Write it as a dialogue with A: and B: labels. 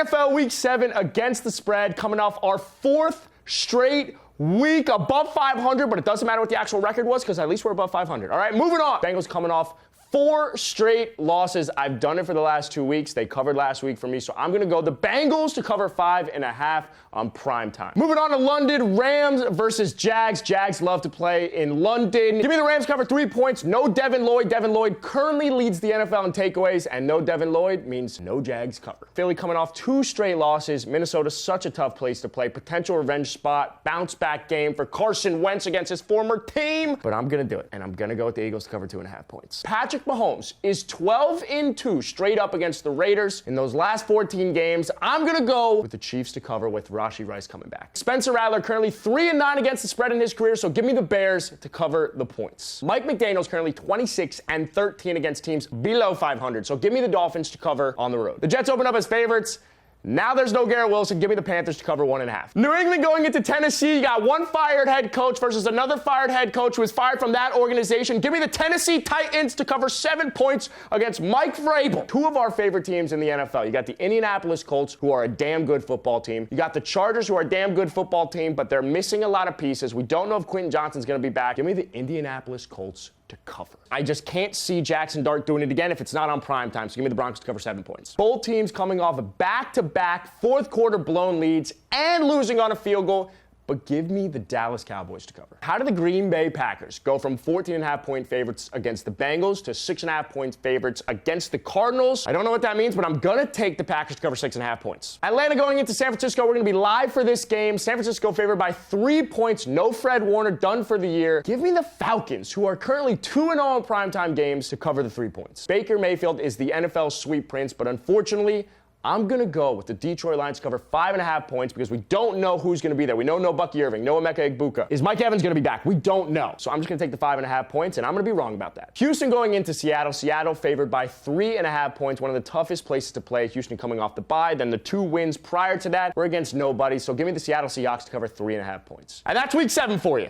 A: NFL Week 7 against the spread, coming off our 4th straight week above 500, but it doesn't matter what the actual record was because at least we're above 500. All right, moving on. Bengals coming off 4 straight losses. I've done it for the last 2 weeks. They covered last week for me, so I'm going to go the Bengals to cover 5.5 on prime time. Moving on to London, Rams versus Jags. Jags love to play in London. Give me the Rams cover 3 points. No Devin Lloyd. Devin Lloyd currently leads the NFL in takeaways, and no Devin Lloyd means no Jags cover. Philly coming off 2 straight losses. Minnesota's such a tough place to play. Potential revenge spot. Bounce back game for Carson Wentz against his former team. But I'm going to do it, and I'm going to go with the Eagles to cover 2.5 points. Patrick Mahomes is 12-2 straight up against the Raiders in those last 14 games. I'm going to go with the Chiefs to cover with Rashee Rice coming back. Spencer Rattler currently 3-9 against the spread in his career, so give me the Bears to cover the points. Mike McDaniel's currently 26-13 against teams below 500, so give me the Dolphins to cover on the road. The Jets open up as favorites. Now there's no Garrett Wilson. Give me the Panthers to cover 1.5. New England going into Tennessee. You got one fired head coach versus another fired head coach who was fired from that organization. Give me the Tennessee Titans to cover 7 points against Mike Vrabel. 2 of our favorite teams in the NFL. You got the Indianapolis Colts, who are a damn good football team. You got the Chargers, who are a damn good football team, but they're missing a lot of pieces. We don't know if Quentin Johnston's going to be back. Give me the Indianapolis Colts to cover. I just can't see Jackson Dart doing it again if it's not on prime time, so give me the Broncos to cover 7 points. Both teams coming off of back-to-back fourth quarter blown leads and losing on a field goal, but give me the Dallas Cowboys to cover. How did the Green Bay Packers go from 14.5-point favorites against the Bengals to 6.5-point favorites against the Cardinals? I don't know what that means, but I'm gonna take the Packers to cover 6.5 points. Atlanta going into San Francisco. We're gonna be live for this game. San Francisco favored by 3 points. No Fred Warner, done for the year. Give me the Falcons, who are currently 2-0 in primetime games, to cover the 3 points. Baker Mayfield is the NFL sweep prince, but unfortunately, I'm going to go with the Detroit Lions to cover 5.5 points because we don't know who's going to be there. We know no Bucky Irving, no Emeka Egbuka. Is Mike Evans going to be back? We don't know. So I'm just going to take the 5.5 points, and I'm going to be wrong about that. Houston going into Seattle. Seattle favored by 3.5 points, one of the toughest places to play. Houston coming off the bye. Then the 2 wins prior to that were against nobody. So give me the Seattle Seahawks to cover 3.5 points. And that's week 7 for you.